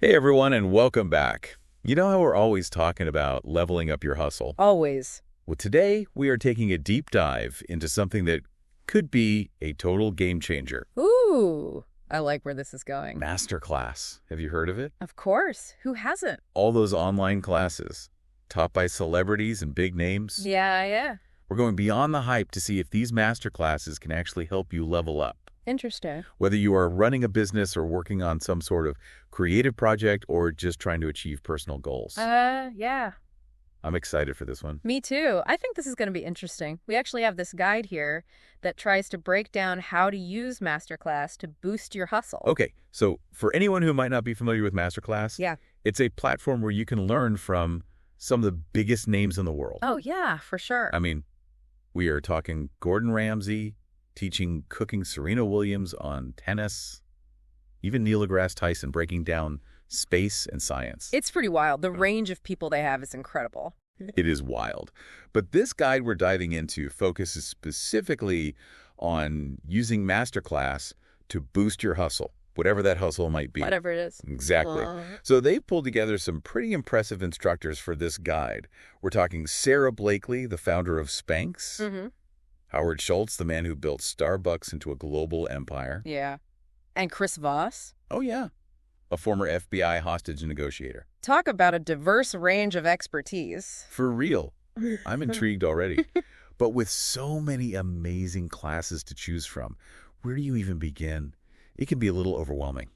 Hey everyone, and welcome back. You know how we're always talking about leveling up your hustle? Always. Well, today we are taking a deep dive into something that could be a total game changer. Ooh, I like where this is going. MasterClass. Have you heard of it? Of course. Who hasn't? All those online classes, taught by celebrities and big names. Yeah. We're going beyond the hype to see if these masterclasses can actually help you level up. Interesting. Whether you are running a business or working on some sort of creative project or just trying to achieve personal goals. Yeah. I'm excited for this one. Me too. I think this is going to be interesting. We actually have this guide here that tries to break down how to use MasterClass to boost your hustle. Okay, so for anyone who might not be familiar with MasterClass, Yeah. it's a platform where you can learn from some of the biggest names in the world. Oh, yeah, for sure. I mean, we are talking Gordon Ramsay, teaching cooking Serena Williams on tennis, even Neil deGrasse Tyson breaking down space and science. It's pretty wild. The range of people they have is incredible. It is wild. But this guide we're diving into focuses specifically on using MasterClass to boost your hustle, whatever that hustle might be. Whatever it is. Exactly. So they've pulled together some pretty impressive instructors for this guide. We're talking Sarah Blakely, the founder of Spanx, Mm-hmm. Howard Schultz, the man who built Starbucks into a global empire. Yeah. And Chris Voss. Oh, yeah. A former FBI hostage negotiator. Talk about a diverse range of expertise. For real. I'm intrigued already. But with so many amazing classes to choose from, where do you even begin? It can be a little overwhelming.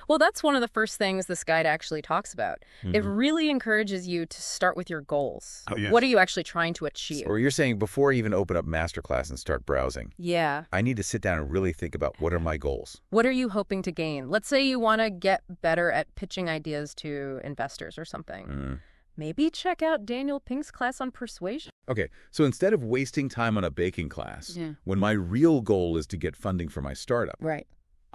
Well, that's one of the first things this guide actually talks about. It Mhm. really encourages you to start with your goals. Oh, yes. What are you actually trying to achieve? Or you're saying before I even open up MasterClass and start browsing, Yeah. I need to sit down and really think about what are my goals. What are you hoping to gain? Let's say you want to get better at pitching ideas to investors or something. Maybe check out Daniel Pink's class on persuasion. Okay, so instead of wasting time on a baking class, Yeah. when my real goal is to get funding for my startup, Right.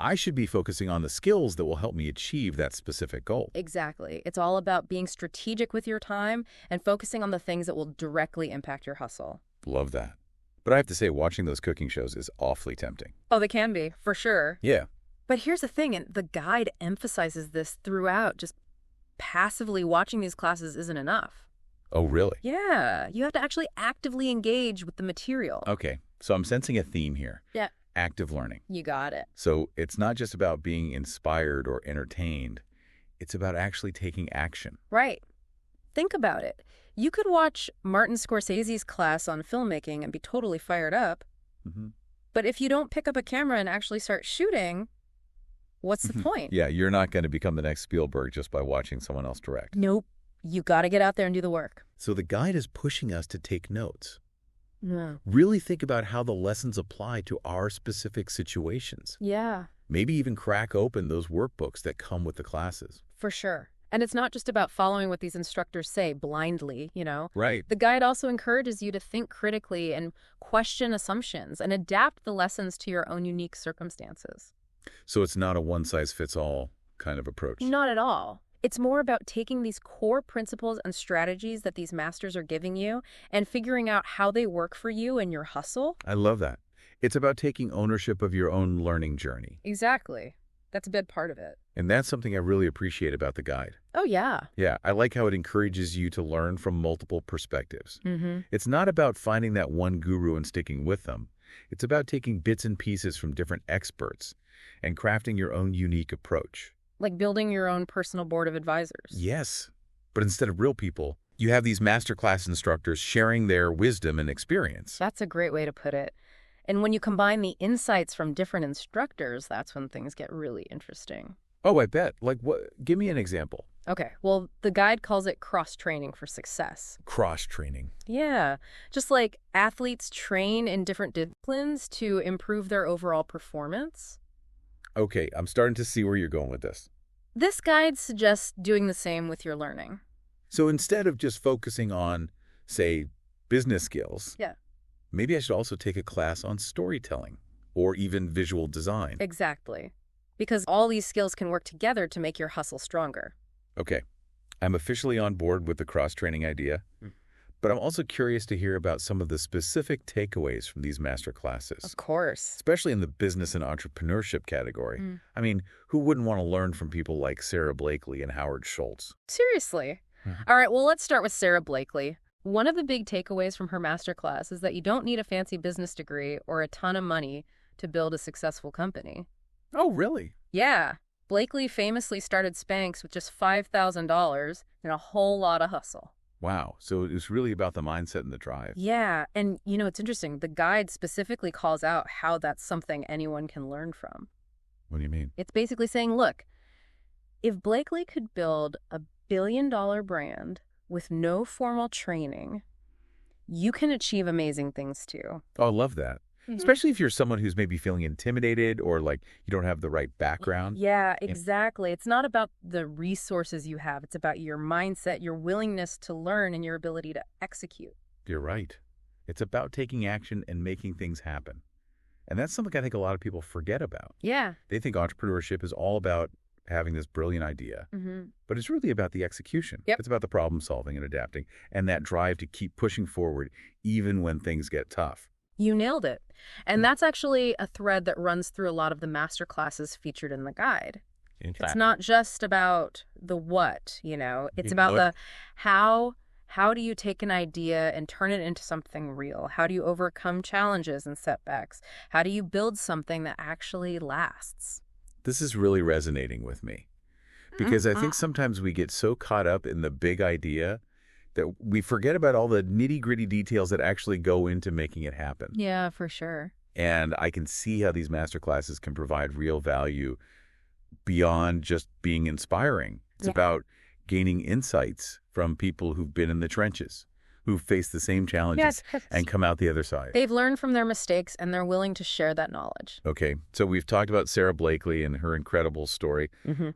I should be focusing on the skills that will help me achieve that specific goal. Exactly. It's all about being strategic with your time and focusing on the things that will directly impact your hustle. Love that. But I have to say, watching those cooking shows is awfully tempting. Oh, they can be, for sure. Yeah. But here's the thing, and the guide emphasizes this throughout. Just passively watching these classes isn't enough. Oh, really? Yeah, you have to actually actively engage with the material. Okay, so I'm sensing a theme here. Yeah. Active learning. You got it. So it's not just about being inspired or entertained. It's about actually taking action. Right. Think about it. You could watch Martin Scorsese's class on filmmaking and be totally fired up. Mm-hmm. But if you don't pick up a camera and actually start shooting, what's the point? Yeah, you're not going to become the next Spielberg just by watching someone else direct. Nope. You got to get out there and do the work. So the guide is pushing us to take notes. Yeah. Really think about how the lessons apply to our specific situations. Yeah, Maybe even crack open those workbooks that come with the classes. for sure. And it's not just about following what these instructors say blindly, Right. The guide also encourages you to think critically and question assumptions and adapt the lessons to your own unique circumstances. So it's not a one-size-fits-all kind of approach. Not at all. It's more about taking these core principles and strategies that these masters are giving you and figuring out how they work for you and your hustle. I love that. It's about taking ownership of your own learning journey. Exactly. That's a big part of it. And that's something I really appreciate about the guide. Oh, yeah. Yeah, I like how it encourages you to learn from multiple perspectives. Mm-hmm. It's not about finding that one guru and sticking with them. It's about taking bits and pieces from different experts and crafting your own unique approach. Like building your own personal board of advisors. Yes, but instead of real people, you have these masterclass instructors sharing their wisdom and experience. That's a great way to put it. And when you combine the insights from different instructors, that's when things get really interesting. Oh, I bet. Like what? Give me an example. Okay, well, the guide calls it cross-training for success. Cross-training. Yeah, just like athletes train in different disciplines to improve their overall performance. Okay, I'm starting to see where you're going with this. This guide suggests doing the same with your learning. So instead of just focusing on, say, business skills, Yeah. maybe I should also take a class on storytelling or even visual design. Exactly. Because all these skills can work together to make your hustle stronger. Okay, I'm officially on board with the cross-training idea. But I'm also curious to hear about some of the specific takeaways from these master classes, Of course. especially in the business and entrepreneurship category. I mean, who wouldn't want to learn from people like Sarah Blakely and Howard Schultz? Seriously. All right, well, let's start with Sarah Blakely. One of the big takeaways from her masterclass is that you don't need a fancy business degree or a ton of money to build a successful company. Oh, really? Yeah. Blakely famously started Spanx with just $5,000 and a whole lot of hustle. Wow. So it was really about the mindset and the drive. Yeah, and it's interesting. The guide specifically calls out how that's something anyone can learn from. What do you mean? It's basically saying, look, if Blakely could build a billion-dollar brand with no formal training, you can achieve amazing things too. Oh, I love that. Especially if you're someone who's maybe feeling intimidated or like you don't have the right background. Yeah, exactly. It's not about the resources you have. It's about your mindset, your willingness to learn, and your ability to execute. You're right. It's about taking action and making things happen. And that's something I think a lot of people forget about. Yeah. They think entrepreneurship is all about having this brilliant idea, but it's really about the execution. Yep. It's about the problem solving and adapting and that drive to keep pushing forward even when things get tough. You nailed it. And that's actually a thread that runs through a lot of the master classes featured in the guide. It's not just about the what, it's about the how. How do you take an idea and turn it into something real? How do you overcome challenges and setbacks? How do you build something that actually lasts? This is really resonating with me because I think sometimes we get so caught up in the big idea that we forget about all the nitty-gritty details that actually go into making it happen. Yeah, for sure. And I can see how these master classes can provide real value beyond just being inspiring. It's about gaining insights from people who've been in the trenches, who've faced the same challenges and come out the other side. They've learned from their mistakes and they're willing to share that knowledge. Okay, so we've talked about Sarah Blakely and her incredible story.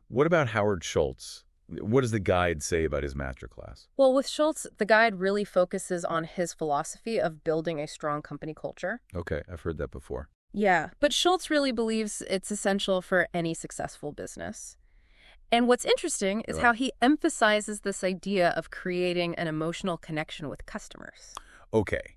What about Howard Schultz? What does the guide say about his masterclass? Well, with Schultz, the guide really focuses on his philosophy of building a strong company culture. Okay, I've heard that before. Yeah, but Schultz really believes it's essential for any successful business. And what's interesting is how he emphasizes this idea of creating an emotional connection with customers. Okay,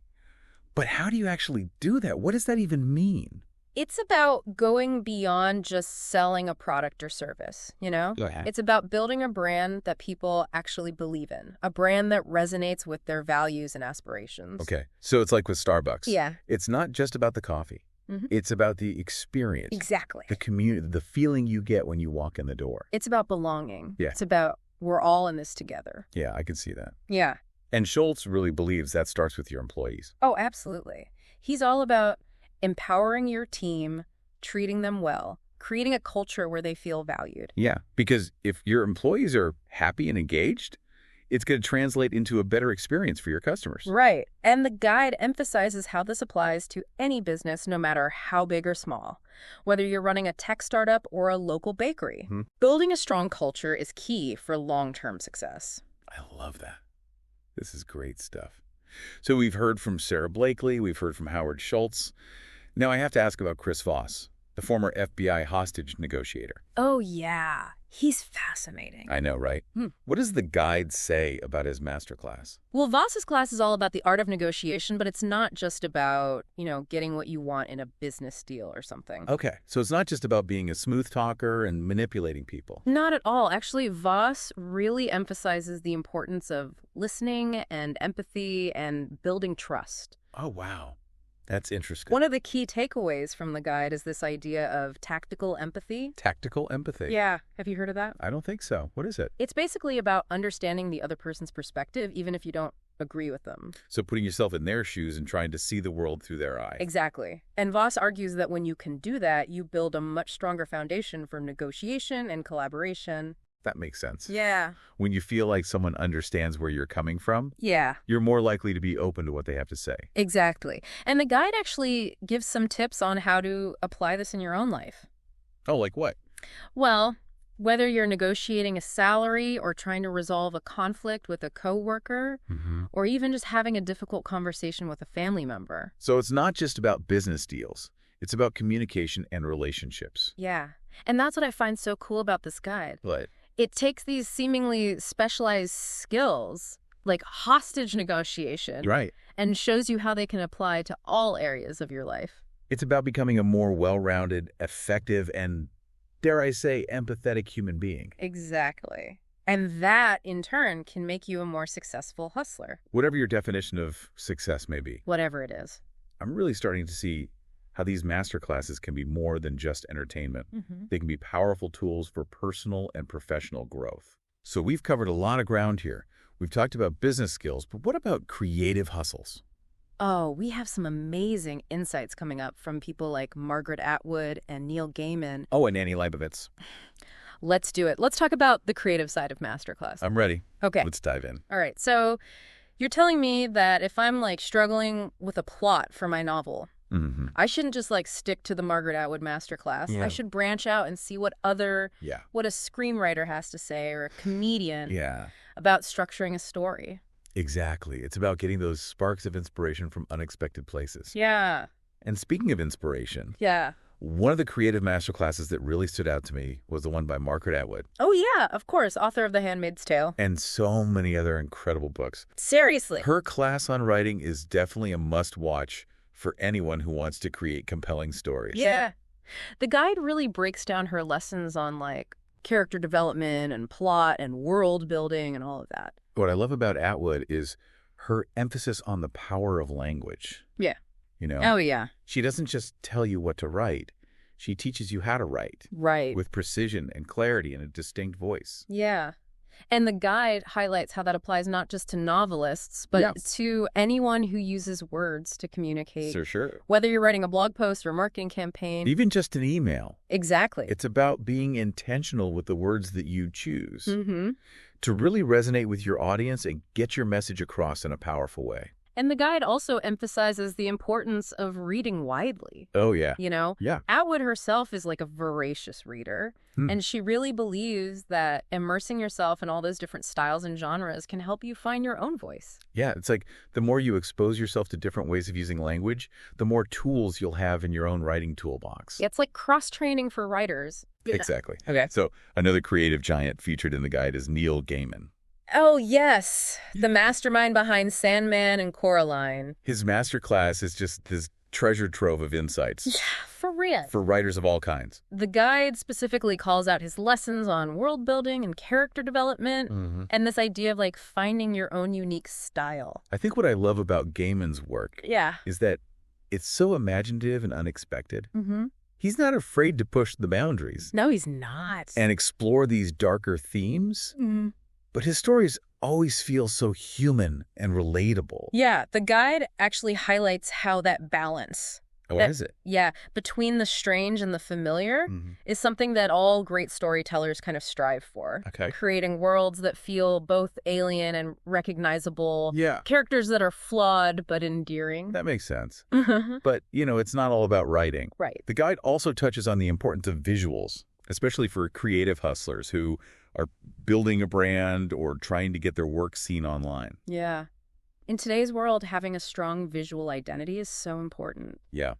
but how do you actually do that? What does that even mean? It's about going beyond just selling a product or service, Go ahead. It's about building a brand that people actually believe in, a brand that resonates with their values and aspirations. Okay, so it's like with Starbucks. Yeah. It's not just about the coffee. It's about the experience. Exactly. The community, the feeling you get when you walk in the door. It's about belonging. Yeah. It's about we're all in this together. Yeah, I can see that. Yeah. And Schultz really believes that starts with your employees. Oh, absolutely. He's all about empowering your team, treating them well, creating a culture where they feel valued. Yeah, because if your employees are happy and engaged, it's going to translate into a better experience for your customers. Right. And the guide emphasizes how this applies to any business, no matter how big or small, whether you're running a tech startup or a local bakery. Building a strong culture is key for long-term success. I love that. This is great stuff. So we've heard from Sarah Blakely. We've heard from Howard Schultz. Now I have to ask about Chris Voss, the former FBI hostage negotiator. Oh, yeah. He's fascinating. I know, right? What does the guide say about his masterclass? Well, Voss's class is all about the art of negotiation, but it's not just about, getting what you want in a business deal or something. Okay, so it's not just about being a smooth talker and manipulating people. Not at all. Actually, Voss really emphasizes the importance of listening and empathy and building trust. Oh, wow. That's interesting. One of the key takeaways from the guide is this idea of tactical empathy. Tactical empathy? Yeah. Have you heard of that? I don't think so. What is it? It's basically about understanding the other person's perspective, even if you don't agree with them. So putting yourself in their shoes and trying to see the world through their eyes. Exactly. And Voss argues that when you can do that, you build a much stronger foundation for negotiation and collaboration. That makes sense. Yeah. When you feel like someone understands where you're coming from, Yeah. you're more likely to be open to what they have to say. Exactly. And the guide actually gives some tips on how to apply this in your own life. Oh, like what? Well, whether you're negotiating a salary or trying to resolve a conflict with a coworker, or even just having a difficult conversation with a family member. So it's not just about business deals. It's about communication and relationships. Yeah. And that's what I find so cool about this guide. But It takes these seemingly specialized skills, like hostage negotiation. Right. And shows you how they can apply to all areas of your life. It's about becoming a more well-rounded, effective, and, dare I say, empathetic human being. Exactly. And that, in turn, can make you a more successful hustler. Whatever your definition of success may be. Whatever it is. I'm really starting to see how these masterclasses can be more than just entertainment. They can be powerful tools for personal and professional growth. So we've covered a lot of ground here. We've talked about business skills, but what about creative hustles? Oh, we have some amazing insights coming up from people like Margaret Atwood and Neil Gaiman. Oh, and Annie Leibovitz. Let's do it. Let's talk about the creative side of MasterClass. I'm ready. Okay. Let's dive in. All right. So you're telling me that if I'm like struggling with a plot for my novel, I shouldn't just like stick to the Margaret Atwood Masterclass. I should branch out and see what what a screenwriter has to say, or a comedian about structuring a story. Exactly. It's about getting those sparks of inspiration from unexpected places. Yeah. And speaking of inspiration, yeah, one of the creative masterclasses that really stood out to me was the one by Margaret Atwood. Oh, yeah, of course. Author of The Handmaid's Tale. And so many other incredible books. Seriously. Her class on writing is definitely a must-watch for anyone who wants to create compelling stories. Yeah. The guide really breaks down her lessons on, like, character development and plot and world building and all of that. What I love about Atwood is her emphasis on the power of language. Yeah. You know? Oh, yeah. She doesn't just tell you what to write. She teaches you how to write. Right. With precision and clarity and a distinct voice. Yeah. And the guide highlights how that applies not just to novelists, but to anyone who uses words to communicate. Sure. Whether you're writing a blog post or a marketing campaign. Even just an email. Exactly. It's about being intentional with the words that you choose to really resonate with your audience and get your message across in a powerful way. And the guide also emphasizes the importance of reading widely. Oh, yeah. You know? Yeah. Atwood herself is like a voracious reader. And she really believes that immersing yourself in all those different styles and genres can help you find your own voice. Yeah, it's like the more you expose yourself to different ways of using language, the more tools you'll have in your own writing toolbox. Yeah, it's like cross-training for writers. Exactly. Okay. So another creative giant featured in the guide is Neil Gaiman. Oh, yes. The mastermind behind Sandman and Coraline. His masterclass is just this treasure trove of insights. Yeah, for real. For writers of all kinds. The guide specifically calls out his lessons on world building and character development and this idea of like finding your own unique style. I think what I love about Gaiman's work is that it's so imaginative and unexpected. He's not afraid to push the boundaries. No, he's not. And explore these darker themes. But his stories always feel so human and relatable. Yeah, the guide actually highlights how that balance. What is it? Yeah, between the strange and the familiar is something that all great storytellers kind of strive for. Okay. Creating worlds that feel both alien and recognizable. Yeah. Characters that are flawed but endearing. That makes sense. But, you know, it's not all about writing. Right. The guide also touches on the importance of visuals, especially for creative hustlers who are building a brand or trying to get their work seen online. Yeah. In today's world, having a strong visual identity is so important. Yeah.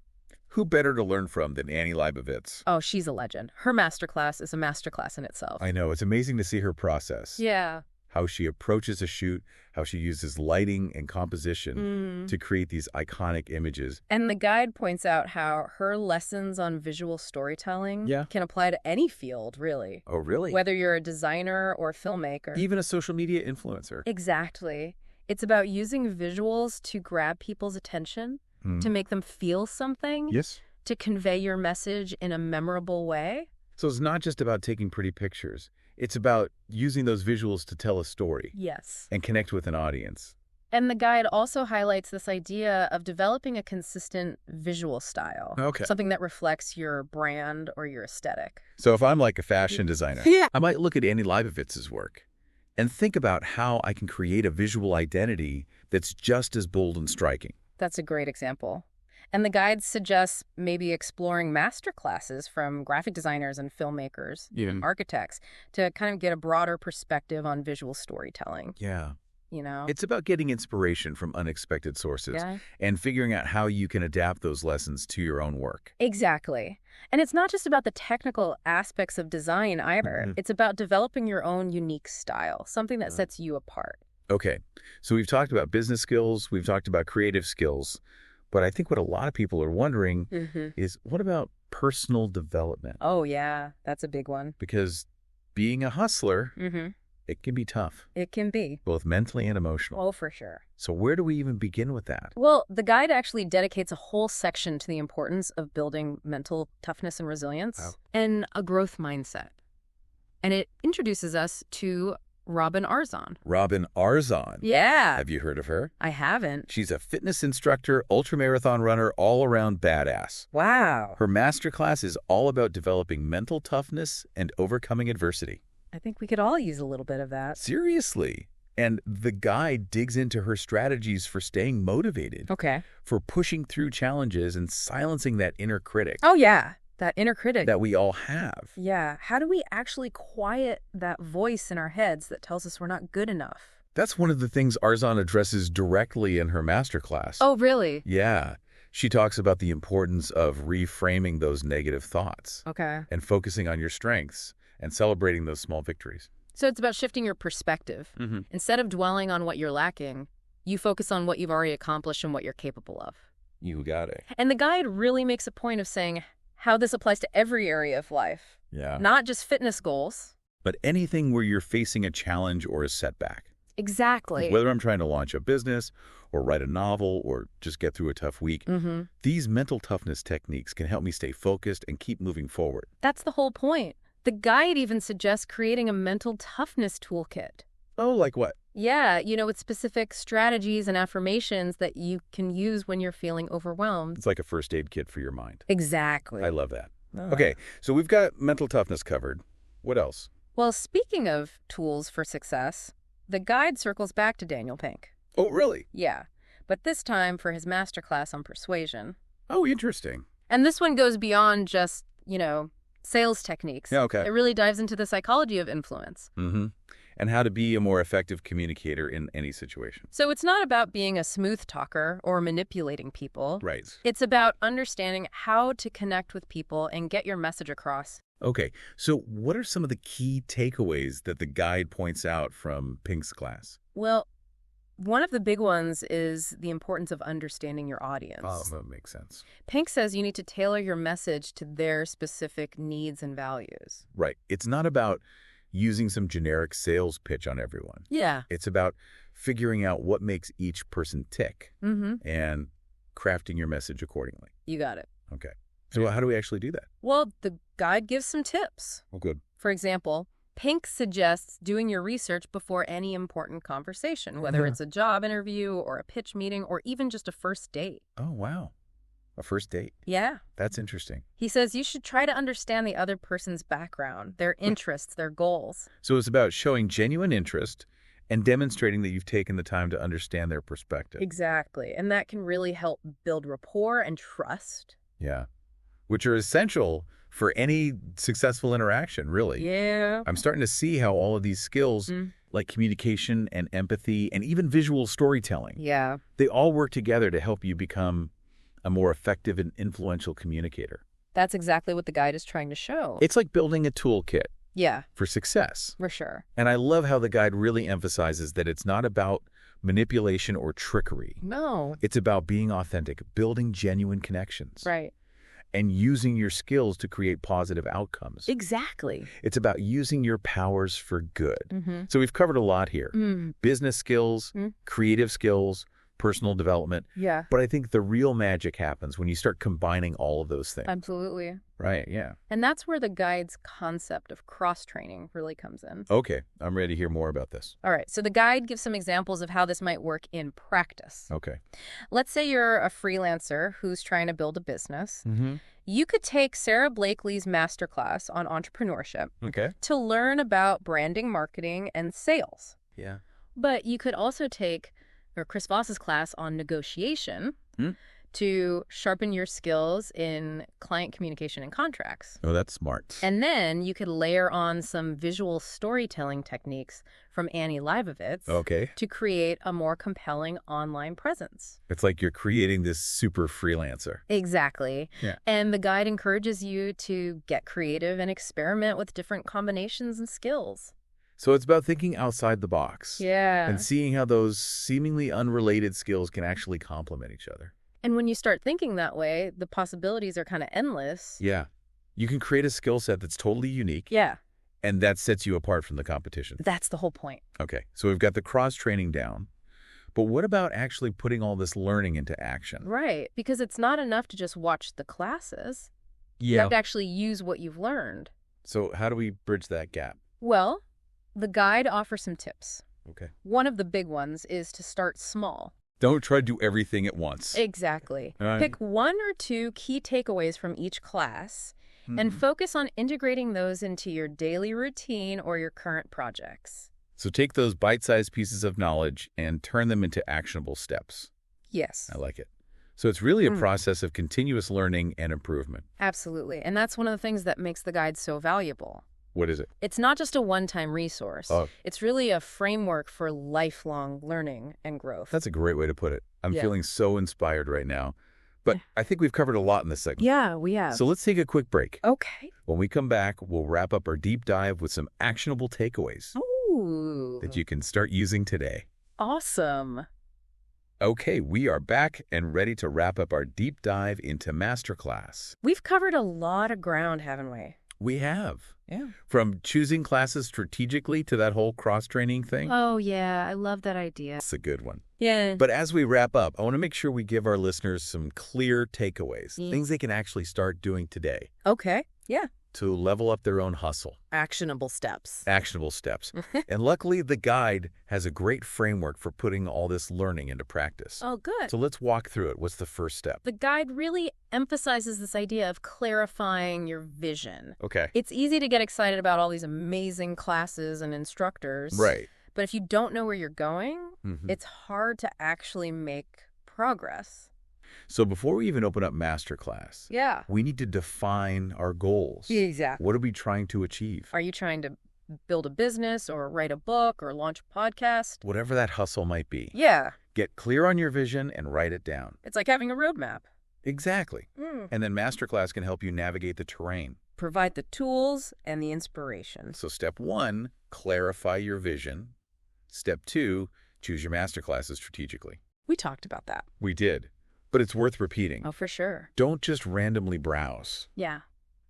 Who better to learn from than Annie Leibovitz? Oh, she's a legend. Her masterclass is a masterclass in itself. I know. It's amazing to see her process. Yeah. How she approaches a shoot, how she uses lighting and composition to create these iconic images. And the guide points out how her lessons on visual storytelling can apply to any field, really. Oh, really? Whether you're a designer or a filmmaker. Even a social media influencer. Exactly. It's about using visuals to grab people's attention, to make them feel something, to convey your message in a memorable way. So it's not just about taking pretty pictures. It's about using those visuals to tell a story. Yes. And connect with an audience. And the guide also highlights this idea of developing a consistent visual style. Okay. Something that reflects your brand or your aesthetic. So if I'm like a fashion designer, I might look at Annie Leibovitz's work and think about how I can create a visual identity that's just as bold and striking. That's a great example. And the guide suggests maybe exploring master classes from graphic designers and filmmakers, and architects, to kind of get a broader perspective on visual storytelling. Yeah. You know? It's about getting inspiration from unexpected sources and figuring out how you can adapt those lessons to your own work. Exactly. And it's not just about the technical aspects of design either. It's about developing your own unique style, something that sets you apart. Okay, so we've talked about business skills, we've talked about creative skills, but I think what a lot of people are wondering is what about personal development? Oh, yeah, that's a big one. Because being a hustler, it can be tough. It can be. Both mentally and emotional. Oh, for sure. So where do we even begin with that? Well, the guide actually dedicates a whole section to the importance of building mental toughness and resilience and a growth mindset. And it introduces us to Robin Arzon. Robin Arzon? Yeah. Have you heard of her? I haven't. She's a fitness instructor, ultramarathon runner, all-around badass. Wow. Her MasterClass is all about developing mental toughness and overcoming adversity. I think we could all use a little bit of that. Seriously. And the guide digs into her strategies for staying motivated. Okay. For pushing through challenges and silencing that inner critic. Oh, yeah. That inner critic. That we all have. Yeah. How do we actually quiet that voice in our heads that tells us we're not good enough? That's one of the things Arzon addresses directly in her masterclass. Oh, really? Yeah. She talks about the importance of reframing those negative thoughts. Okay. And focusing on your strengths and celebrating those small victories. So it's about shifting your perspective. Instead of dwelling on what you're lacking, you focus on what you've already accomplished and what you're capable of. You got it. And the guide really makes a point of saying how this applies to every area of life. Yeah. Not just fitness goals. But anything where you're facing a challenge or a setback. Exactly. Whether I'm trying to launch a business or write a novel or just get through a tough week, these mental toughness techniques can help me stay focused and keep moving forward. That's the whole point. The guide even suggests creating a mental toughness toolkit. Oh, like what? Yeah, with specific strategies and affirmations that you can use when you're feeling overwhelmed. It's like a first aid kit for your mind. Exactly. I love that. Okay, so we've got mental toughness covered. What else? Well, speaking of tools for success, the guide circles back to Daniel Pink. Oh, really? Yeah, but this time for his masterclass on persuasion. Oh, interesting. And this one goes beyond just, sales techniques. Yeah, okay. It really dives into the psychology of influence. And how to be a more effective communicator in any situation. So it's not about being a smooth talker or manipulating people. Right. It's about understanding how to connect with people and get your message across. Okay, so what are some of the key takeaways that the guide points out from Pink's class? Well, one of the big ones is the importance of understanding your audience. Oh, that makes sense. Pink says you need to tailor your message to their specific needs and values. Right. It's not about using some generic sales pitch on everyone. Yeah. It's about figuring out what makes each person tick and crafting your message accordingly. You got it. Okay. So how do we actually do that? Well, the guide gives some tips. Oh, good. For example, Pink suggests doing your research before any important conversation, whether it's a job interview or a pitch meeting or even just a first date. Oh, wow. A first date? Yeah. That's interesting. He says you should try to understand the other person's background, their interests, their goals. So it's about showing genuine interest and demonstrating that you've taken the time to understand their perspective. Exactly. And that can really help build rapport and trust. Yeah. Which are essential for any successful interaction, really. Yeah. I'm starting to see how all of these skills, like communication and empathy and even visual storytelling, they all work together to help you become a more effective and influential communicator. That's exactly what the guide is trying to show. It's like building a toolkit for success. For sure. And I love how the guide really emphasizes that it's not about manipulation or trickery. No. It's about being authentic, building genuine connections. Right. And using your skills to create positive outcomes. Exactly. It's about using your powers for good. So we've covered a lot here. Business skills, creative skills, personal development. Yeah. But I think the real magic happens when you start combining all of those things. Absolutely. Right, yeah. And that's where the guide's concept of cross-training really comes in. Okay, I'm ready to hear more about this. All right, so the guide gives some examples of how this might work in practice. Okay. Let's say you're a freelancer who's trying to build a business. You could take Sarah Blakely's masterclass on entrepreneurship to learn about branding, marketing, and sales. Yeah. But you could also take Chris Voss's class on negotiation to sharpen your skills in client communication and contracts. Oh, that's smart. And then you could layer on some visual storytelling techniques from Annie Leibovitz to create a more compelling online presence. It's like you're creating this super freelancer. Exactly. Yeah. And the guide encourages you to get creative and experiment with different combinations and skills. So it's about thinking outside the box. Yeah. And seeing how those seemingly unrelated skills can actually complement each other. And when you start thinking that way, the possibilities are kind of endless. Yeah. You can create a skill set that's totally unique. Yeah. And that sets you apart from the competition. That's the whole point. Okay, so we've got the cross-training down. But what about actually putting all this learning into action? Right, because it's not enough to just watch the classes. You have to actually use what you've learned. So how do we bridge that gap? Well, the guide offers some tips. Okay. One of the big ones is to start small. Don't try to do everything at once. Exactly. Right. Pick 1 or 2 key takeaways from each class and focus on integrating those into your daily routine or your current projects. So take those bite-sized pieces of knowledge and turn them into actionable steps. Yes. I like it. So it's really a process of continuous learning and improvement. Absolutely. And that's one of the things that makes the guide so valuable. What is it? It's not just a one-time resource. Oh. It's really a framework for lifelong learning and growth. That's a great way to put it. I'm feeling so inspired right now. But I think we've covered a lot in this segment. Yeah, we have. So let's take a quick break. Okay. When we come back, we'll wrap up our deep dive with some actionable takeaways Ooh. that you can start using today. Awesome. Okay, we are back and ready to wrap up our deep dive into MasterClass. We've covered a lot of ground, haven't we? We have. Yeah. From choosing classes strategically to that whole cross-training thing. Oh, yeah. I love that idea. That's a good one. Yeah. But as we wrap up, I want to make sure we give our listeners some clear takeaways, things they can actually start doing today Okay. Yeah. to level up their own hustle. Actionable steps. Actionable steps. And luckily, the guide has a great framework for putting all this learning into practice. Oh, good. So let's walk through it. What's the first step? The guide really emphasizes this idea of clarifying your vision. Okay. It's easy to get excited about all these amazing classes and instructors. Right. But if you don't know where you're going, it's hard to actually make progress. So before we even open up MasterClass, Yeah. we need to define our goals. Exactly. What are we trying to achieve? Are you trying to build a business or write a book or launch a podcast? Whatever that hustle might be. Yeah. Get clear on your vision and write it down. It's like having a roadmap. Exactly. And then MasterClass can help you navigate the terrain. Provide the tools and the inspiration. So step 1, clarify your vision. Step 2, choose your MasterClasses strategically. We talked about that. We did. But it's worth repeating. Oh, for sure. Don't just randomly browse. Yeah.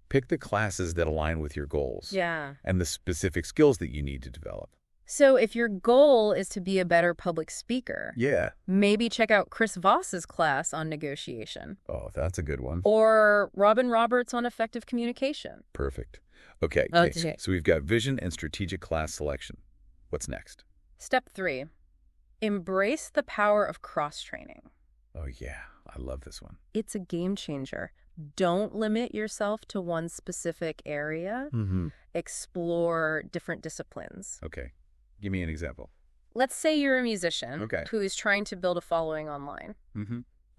Pick the classes that align with your goals. Yeah. And the specific skills that you need to develop. So if your goal is to be a better public speaker, Yeah. maybe check out Chris Voss's class on negotiation. Oh, that's a good one. Or Robin Roberts on effective communication. Perfect. Okay. Okay. So we've got vision and strategic class selection. What's next? Step 3, embrace the power of cross-training. Oh, yeah. I love this one. It's a game changer. Don't limit yourself to one specific area. Explore different disciplines. Okay. Give me an example. Let's say you're a musician Okay. who is trying to build a following online.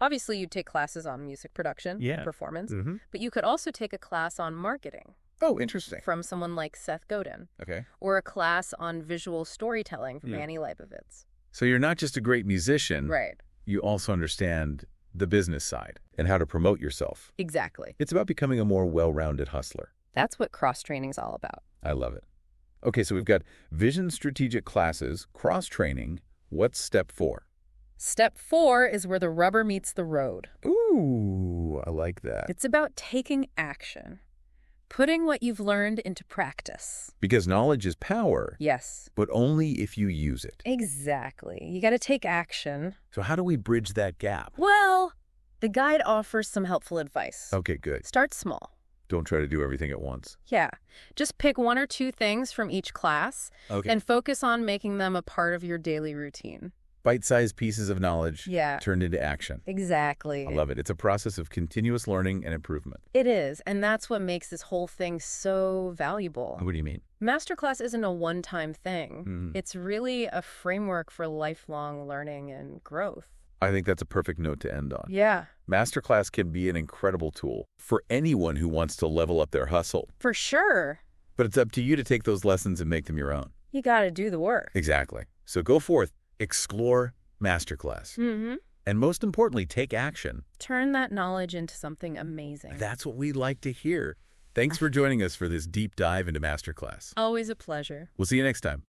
Obviously, you take classes on music production, performance, but you could also take a class on marketing Oh, interesting. from someone like Seth Godin, Okay. or a class on visual storytelling from Yeah. Annie Leibovitz. So you're not just a great musician. Right. You also understand the business side and how to promote yourself. Exactly. It's about becoming a more well-rounded hustler. That's what cross-training's all about. I love it. Okay, so we've got vision strategic classes, cross-training. What's step 4? Step 4 is where the rubber meets the road. Ooh, I like that. It's about taking action, putting what you've learned into practice. Because knowledge is power, Yes, but only if you use it. exactly. You got to take action. So how do we bridge that gap? Well, the guide offers some helpful advice. Okay, good. Start small. Don't try to do everything at once. Yeah. Just pick 1 or 2 things from each class Okay. and focus on making them a part of your daily routine. Bite-sized pieces of knowledge turned into action. Exactly. I love it. It's a process of continuous learning and improvement. It is, and that's what makes this whole thing so valuable. What do you mean? MasterClass isn't a one-time thing. It's really a framework for lifelong learning and growth. I think that's a perfect note to end on. Yeah. MasterClass can be an incredible tool for anyone who wants to level up their hustle. For sure. But it's up to you to take those lessons and make them your own. You got to do the work. Exactly. So go forth, explore MasterClass. And most importantly, take action. Turn that knowledge into something amazing. That's what we'd like to hear. Thanks for joining us for this deep dive into MasterClass. Always a pleasure. We'll see you next time.